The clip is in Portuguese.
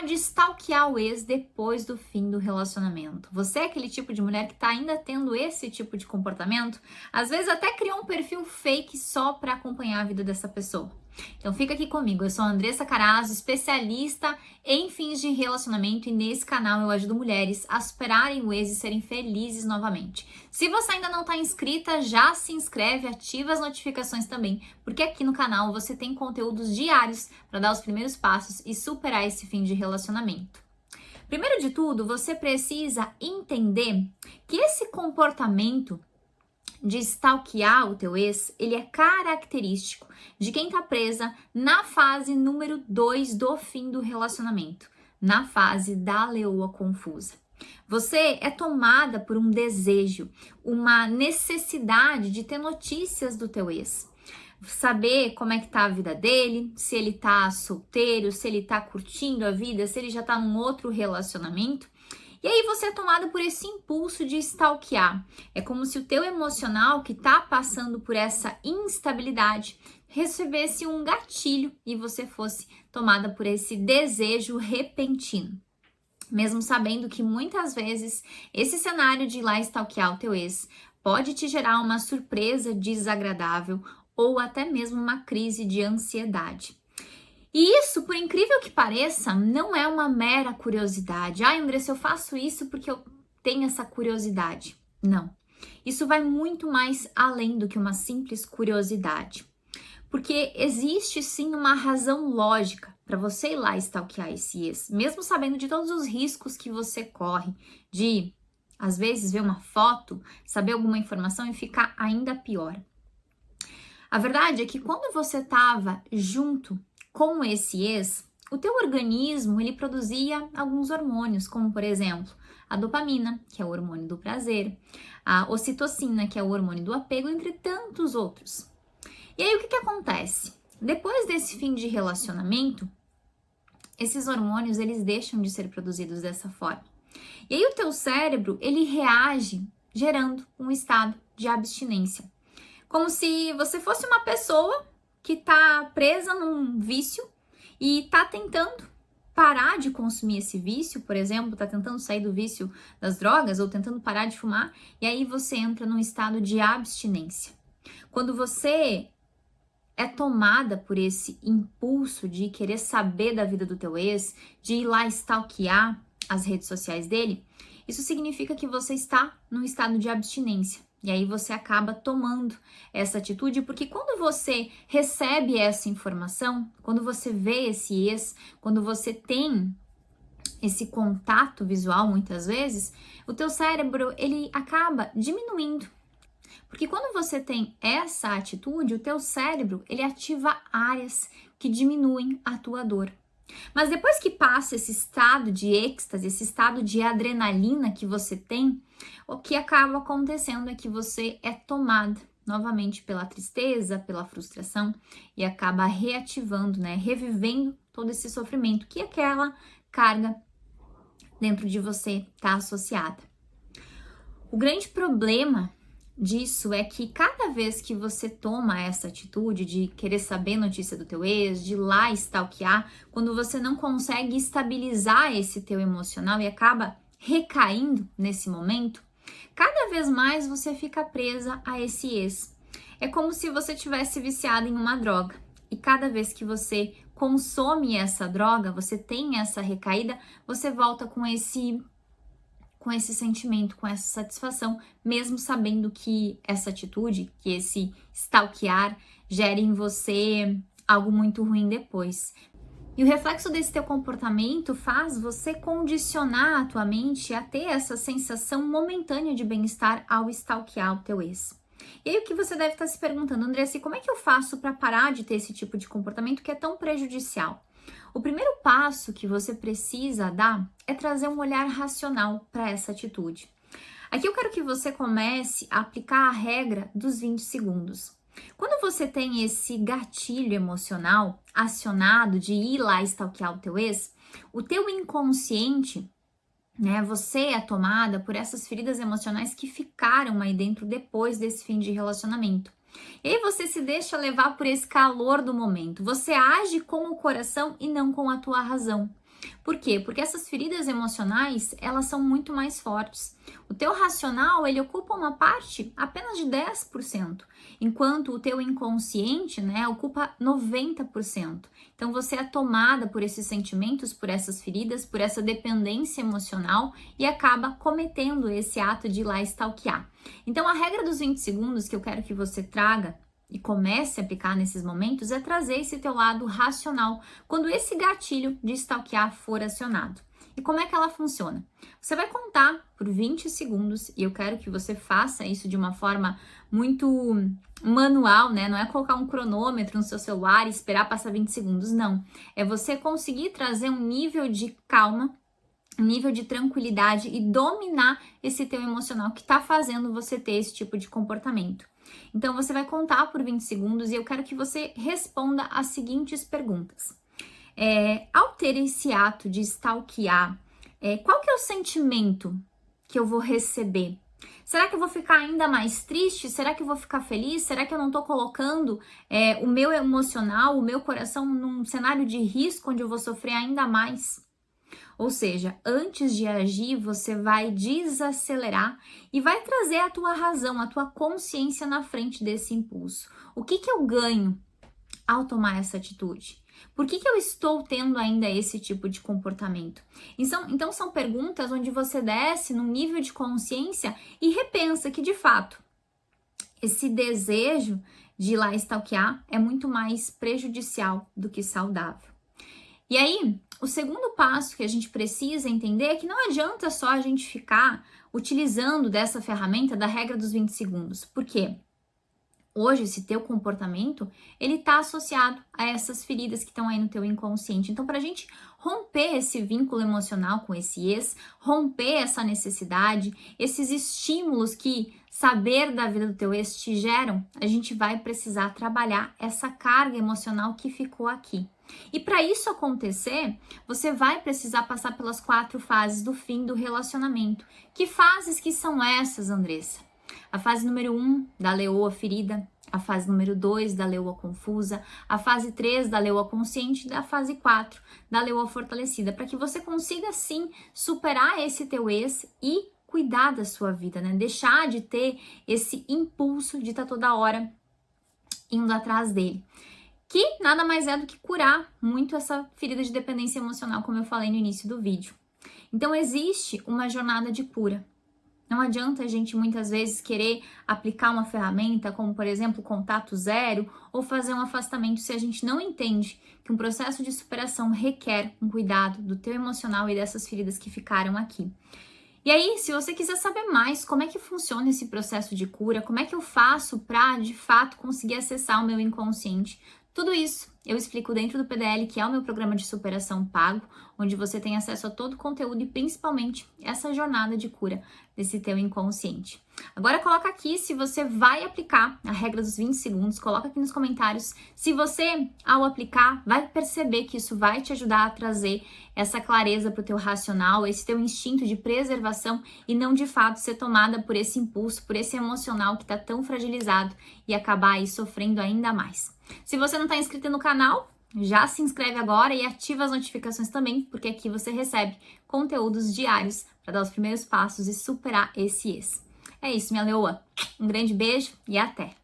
de stalkear o ex depois do fim do relacionamento. Você é aquele tipo de mulher que está ainda tendo esse tipo de comportamento? Às vezes até criou um perfil fake só para acompanhar a vida dessa pessoa. Então fica aqui comigo, eu sou a Andressa Carazo, especialista em fins de relacionamento, e nesse canal eu ajudo mulheres a superarem o ex e serem felizes novamente. Se você ainda não está inscrita, já se inscreve, ativa as notificações também, porque aqui no canal você tem conteúdos diários para dar os primeiros passos e superar esse fim de relacionamento. Primeiro de tudo, você precisa entender que esse comportamento de stalkear o teu ex, ele é característico de quem tá presa na fase número 2 do fim do relacionamento, na fase da leoa confusa. Você é tomada por um desejo, uma necessidade de ter notícias do teu ex. Saber como é que tá a vida dele, se ele tá solteiro, se ele tá curtindo a vida, se ele já tá num outro relacionamento. E aí você é tomada por esse impulso de stalkear. É como se o teu emocional, que tá passando por essa instabilidade, recebesse um gatilho e você fosse tomada por esse desejo repentino. Mesmo sabendo que muitas vezes esse cenário de ir lá stalkear o teu ex pode te gerar uma surpresa desagradável ou até mesmo uma crise de ansiedade. E isso, por incrível que pareça, não é uma mera curiosidade. Ai, Andressa, eu faço isso porque eu tenho essa curiosidade. Não. Isso vai muito mais além do que uma simples curiosidade. Porque existe sim uma razão lógica para você ir lá stalkear esse ex, mesmo sabendo de todos os riscos que você corre de, às vezes, ver uma foto, saber alguma informação e ficar ainda pior. A verdade é que quando você estava junto com esse ex, o teu organismo ele produzia alguns hormônios, como por exemplo a dopamina, que é o hormônio do prazer, a ocitocina, que é o hormônio do apego, entre tantos outros. E aí o que acontece? Depois desse fim de relacionamento, esses hormônios eles deixam de ser produzidos dessa forma. E aí o teu cérebro ele reage gerando um estado de abstinência. Como se você fosse uma pessoa que está presa num vício e está tentando parar de consumir esse vício, por exemplo, está tentando sair do vício das drogas ou tentando parar de fumar, e aí você entra num estado de abstinência. Quando você é tomada por esse impulso de querer saber da vida do teu ex, de ir lá stalkear as redes sociais dele, isso significa que você está num estado de abstinência. E aí você acaba tomando essa atitude, porque quando você recebe essa informação, quando você vê esse ex, quando você tem esse contato visual muitas vezes, o teu cérebro ele acaba diminuindo. Porque quando você tem essa atitude, o teu cérebro ele ativa áreas que diminuem a tua dor. Mas depois que passa esse estado de êxtase, esse estado de adrenalina que você tem, o que acaba acontecendo é que você é tomada novamente pela tristeza, pela frustração e acaba reativando, revivendo todo esse sofrimento que aquela carga dentro de você está associada. O grande problema disso é que cada vez que você toma essa atitude de querer saber notícia do teu ex, de ir lá stalkear, quando você não consegue estabilizar esse teu emocional e acaba recaindo nesse momento, cada vez mais você fica presa a esse ex. É como se você tivesse viciado em uma droga e cada vez que você consome essa droga, você tem essa recaída, você volta com esse sentimento, com essa satisfação, mesmo sabendo que essa atitude, que esse stalkear gera em você algo muito ruim depois. E o reflexo desse teu comportamento faz você condicionar a tua mente a ter essa sensação momentânea de bem-estar ao stalkear o teu ex. E aí o que você deve estar se perguntando, Andressa, como é que eu faço para parar de ter esse tipo de comportamento que é tão prejudicial? O primeiro passo que você precisa dar é trazer um olhar racional para essa atitude. Aqui eu quero que você comece a aplicar a regra dos 20 segundos. Quando você tem esse gatilho emocional acionado de ir lá stalkear o teu ex, o teu inconsciente, você é tomada por essas feridas emocionais que ficaram aí dentro depois desse fim de relacionamento. E aí você se deixa levar por esse calor do momento. Você age com o coração e não com a tua razão. Por quê? Porque essas feridas emocionais, elas são muito mais fortes. O teu racional, ele ocupa uma parte apenas de 10%, enquanto o teu inconsciente, né, ocupa 90%. Então você é tomada por esses sentimentos, por essas feridas, por essa dependência emocional e acaba cometendo esse ato de ir lá stalkear. Então a regra dos 20 segundos que eu quero que você traga e comece a aplicar nesses momentos é trazer esse teu lado racional quando esse gatilho de stalkear for acionado. E como é que ela funciona? Você vai contar por 20 segundos e eu quero que você faça isso de uma forma muito manual, né? Não é colocar um cronômetro no seu celular e esperar passar 20 segundos, não. É você conseguir trazer um nível de calma, um nível de tranquilidade e dominar esse teu emocional que tá fazendo você ter esse tipo de comportamento. Então, você vai contar por 20 segundos e eu quero que você responda as seguintes perguntas. Ao ter esse ato de stalkear, qual que é o sentimento que eu vou receber? Será que eu vou ficar ainda mais triste? Será que eu vou ficar feliz? Será que eu não tô colocando o meu emocional, o meu coração num cenário de risco onde eu vou sofrer ainda mais? Ou seja, antes de agir, você vai desacelerar e vai trazer a tua razão, a tua consciência na frente desse impulso. O que eu ganho ao tomar essa atitude? Por que eu estou tendo ainda esse tipo de comportamento? Então são perguntas onde você desce num nível de consciência e repensa que, de fato, esse desejo de ir lá stalkear é muito mais prejudicial do que saudável. E aí, o segundo passo que a gente precisa entender é que não adianta só a gente ficar utilizando dessa ferramenta da regra dos 20 segundos. Por quê? Hoje, esse teu comportamento, ele está associado a essas feridas que estão aí no teu inconsciente. Então, para a gente romper esse vínculo emocional com esse ex, romper essa necessidade, esses estímulos que saber da vida do teu ex te geram, a gente vai precisar trabalhar essa carga emocional que ficou aqui. E para isso acontecer, você vai precisar passar pelas 4 fases do fim do relacionamento. Que fases que são essas, Andressa? A fase número 1 da leoa ferida, a fase número 2 da leoa confusa, a fase 3 da leoa consciente e a fase 4 da leoa fortalecida, para que você consiga sim superar esse teu ex e cuidar da sua vida, né? Deixar de ter esse impulso de estar toda hora indo atrás dele. Que nada mais é do que curar muito essa ferida de dependência emocional, como eu falei no início do vídeo. Então existe uma jornada de cura. Não adianta a gente muitas vezes querer aplicar uma ferramenta como, por exemplo, contato zero ou fazer um afastamento se a gente não entende que um processo de superação requer um cuidado do teu emocional e dessas feridas que ficaram aqui. E aí, se você quiser saber mais como é que funciona esse processo de cura, como é que eu faço para, de fato, conseguir acessar o meu inconsciente, tudo isso eu explico dentro do PDL, que é o meu programa de superação pago, onde você tem acesso a todo o conteúdo e principalmente essa jornada de cura desse teu inconsciente. Agora coloca aqui se você vai aplicar a regra dos 20 segundos, coloca aqui nos comentários se você, ao aplicar, vai perceber que isso vai te ajudar a trazer essa clareza para o teu racional, esse teu instinto de preservação e não de fato ser tomada por esse impulso, por esse emocional que está tão fragilizado e acabar aí sofrendo ainda mais. Se você não está inscrito no canal, já se inscreve agora e ativa as notificações também, porque aqui você recebe conteúdos diários para dar os primeiros passos e superar esse ex. É isso, minha leoa. Um grande beijo e até!